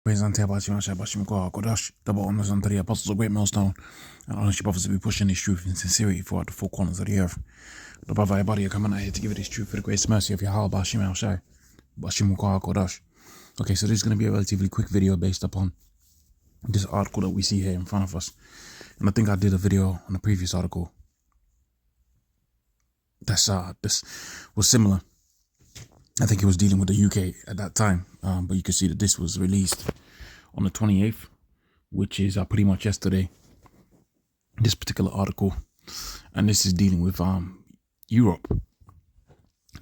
Presente Kodash, double honors unto the apostles of great millstone, and honor brothers to be pushing this truth in sincerity throughout the four corners of the earth. The brother everybody are coming out here to give you this truth for the grace mercy of Yahweh Bashim El Shai. Bashim Kodash. Okay, so this is going to be a relatively quick video based upon this article that we see here in front of us. And I think I did a video on the previous article this was similar. I think it was dealing with the UK at that time, but you can see that this was released on the 28th, which is pretty much yesterday, this particular article. And this is dealing with Europe,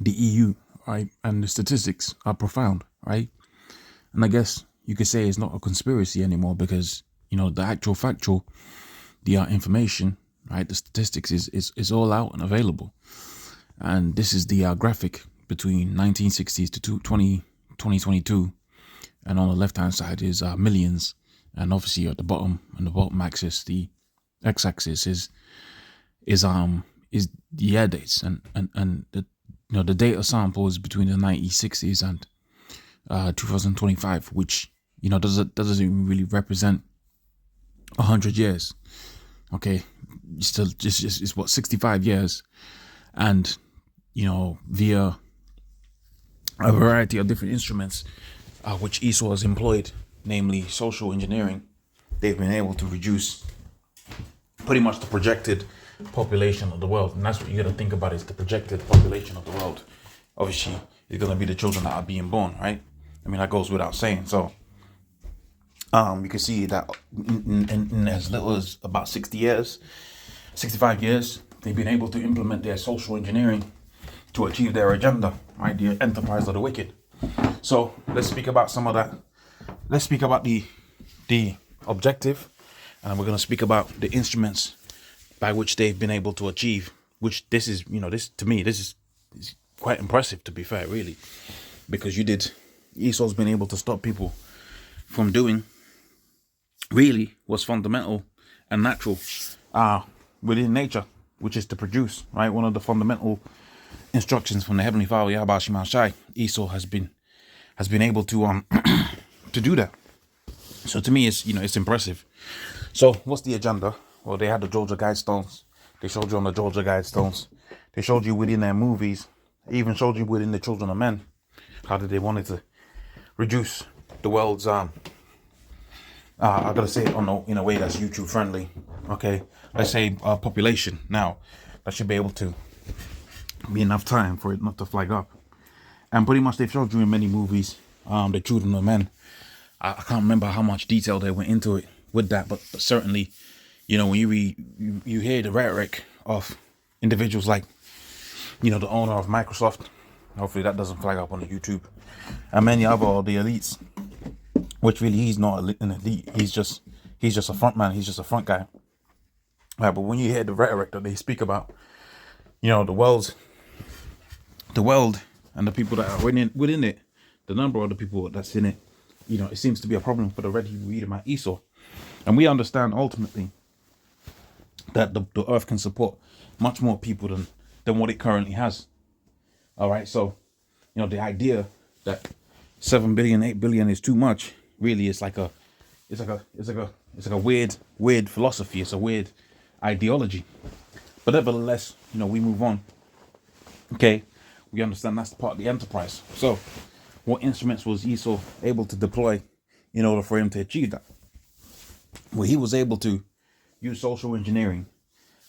the EU, right? And the statistics are profound, right? And I guess you could say it's not a conspiracy anymore because, you know, the actual factual, the information, right? The statistics is all out and available. And this is the graphic between 1960s to 2022, and on the left hand side is millions, and obviously at the bottom, on the bottom axis, the x-axis is the air dates, and the, you know, the data sample is between the 1960s and 2025, which, you know, doesn't even really represent 100 years. Okay, still just it's what, 65 years, and you know, via a variety of different instruments which Esau has employed, namely social engineering, they've been able to reduce pretty much the projected population of the world. And that's what you got to think about, is the projected population of the world. Obviously, it's going to be the children that are being born, right? I mean, that goes without saying. So you can see that in as little as about 65 years, they've been able to implement their social engineering to achieve their agenda, right? The enterprise of the wicked. So let's speak about some of that. Let's speak about the objective, and we're going to speak about the instruments by which they've been able to achieve, which this is, you know, this to me, this is quite impressive, to be fair, really, because Esau's been able to stop people from doing really what's fundamental and natural within nature, which is to produce, right? One of the fundamental instructions from the Heavenly Father, Yahweh Shema Shai, Esau has been able to to do that. So to me, it's, you know, it's impressive. So what's the agenda? Well, they had the Georgia Guidestones. They showed you on the Georgia Guidestones. They showed you within their movies. They even showed you within the Children of Men how did they wanted to reduce the world's I gotta say it in a way that's YouTube friendly. Okay, let's say population. Now that should be able to be enough time for it not to flag up. And pretty much they've showed you in many movies, the Children of Men. I can't remember how much detail they went into it with that, but certainly, you know, when you hear the rhetoric of individuals like, you know, the owner of Microsoft, hopefully that doesn't flag up on the YouTube, and many other of the elites, which really he's not an elite, he's just a front man, he's just a front guy. Right, but when you hear the rhetoric that they speak about, you know, the world and the people that are within it, the number of the people that's in it, you know, it seems to be a problem for the red Hebrew Edomite Esau. And we understand ultimately that the earth can support much more people than what it currently has. All right, so, you know, the idea that 7 billion, 8 billion is too much really is like a weird philosophy. It's a weird ideology. But nevertheless, you know, we move on. Okay, we understand that's part of the enterprise. So what instruments was Esau able to deploy in order for him to achieve that? Well, he was able to use social engineering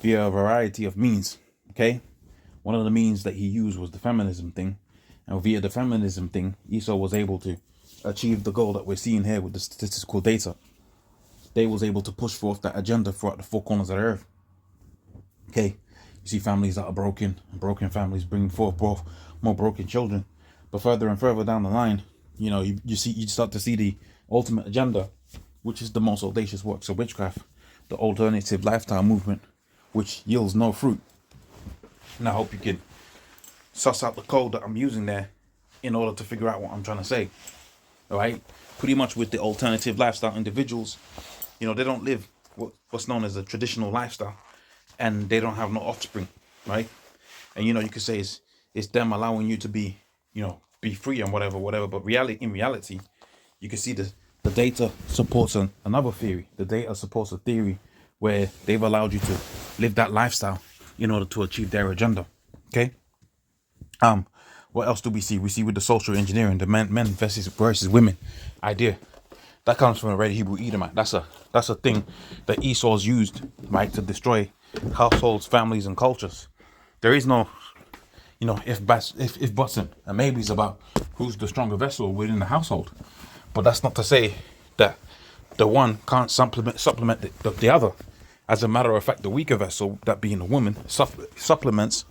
via a variety of means. Okay, one of the means that he used was the feminism thing, and via the feminism thing, Esau was able to achieve the goal that we're seeing here with the statistical data. They was able to push forth that agenda throughout the four corners of the earth. Okay, you see families that are broken, and broken families bring forth more broken children. But further and further down the line, you know, you start to see the ultimate agenda, which is the most audacious works of witchcraft, the alternative lifestyle movement, which yields no fruit. And I hope you can suss out the code that I'm using there in order to figure out what I'm trying to say. All right, pretty much with the alternative lifestyle individuals, you know, they don't live what's known as a traditional lifestyle, and they don't have no offspring, right? And, you know, you could say it's them allowing you to be, you know, be free and whatever. But in reality, you can see the the data supports another theory. The data supports a theory where they've allowed you to live that lifestyle in order to achieve their agenda. Okay. What else do we see? We see with the social engineering, the men versus women idea. That comes from a red Hebrew Edomite. That's a thing that Esau's used, right, to destroy households, families, and cultures. There is no, if buts and maybes about who's the stronger vessel within the household. But that's not to say that the one can't supplement the other. As a matter of fact, the weaker vessel, that being the woman, supplements,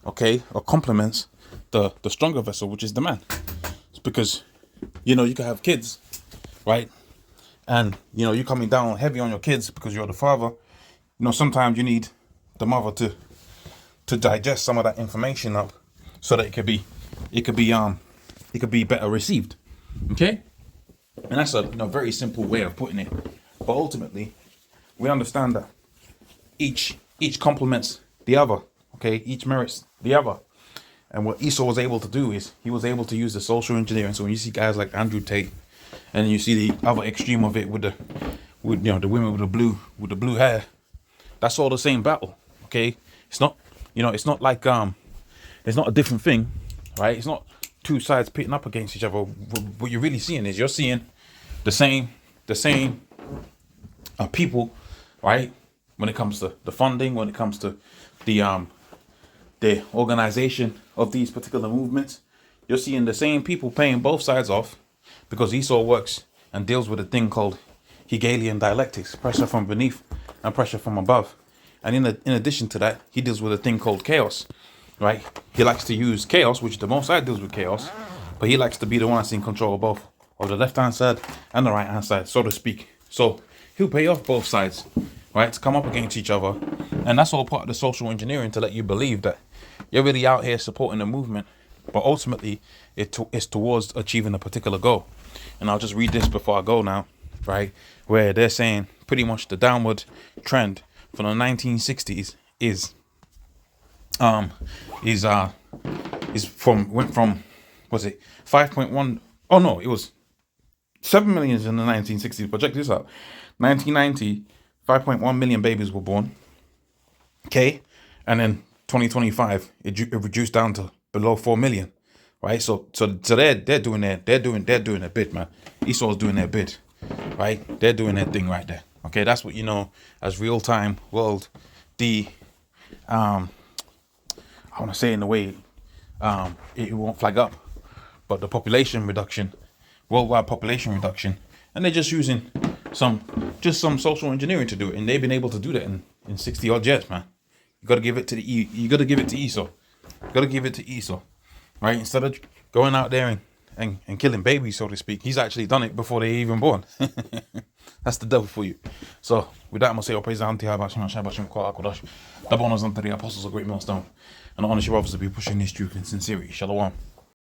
okay, or complements the stronger vessel, which is the man. It's because, you can have kids, right? And, you're coming down heavy on your kids because you're the father. Sometimes you need the mother to digest some of that information up so that it could be better received. Okay? And that's a very simple way of putting it. But ultimately, we understand that each complements the other. Okay? Each merits the other. And what Esau was able to do is he was able to use the social engineering. So when you see guys like Andrew Tate, and you see the other extreme of it with the women with the blue hair, that's all the same battle. Okay? It's not it's not like it's not a different thing, right? It's not two sides pitting up against each other. What you're really seeing is you're seeing the same people, right? When it comes to the funding, when it comes to the organization of these particular movements, you're seeing the same people paying both sides off, because Esau works and deals with a thing called Hegelian dialectics, pressure from beneath and pressure from above. And in addition to that, he deals with a thing called chaos, right? He likes to use chaos, which the Most High deals with chaos, but he likes to be the one that's in control of both, of the left-hand side and the right-hand side, so to speak. So he'll pay off both sides, right, to come up against each other. And that's all part of the social engineering, to let you believe that you're really out here supporting the movement, but ultimately it's towards achieving a particular goal. And I'll just read this before I go now, right, where they're saying pretty much the downward trend from the 1960s went from was it 5.1, oh no, it was 7 million in the 1960s, but check this out. 1990, 5.1 million babies were born, okay, and then 2025 it reduced down to below 4 million, right? So they're doing their bit, man. Esau's doing their bit, right? They're doing their thing right there. Okay, that's what as real-time world. I want to say in the way it won't flag up, but the population reduction, worldwide population reduction, and they're just using some social engineering to do it, and they've been able to do that in 60 odd years, man. You got to give it to Esau. You got to give it to Esau, right? Instead of going out there and killing babies, so to speak, he's actually done it before they're even born. That's the devil for you. So with that, I'm gonna say, praise the honors unto the apostles of Great Millstone, and honor your brothers to be pushing this truth in sincerity. Shalom.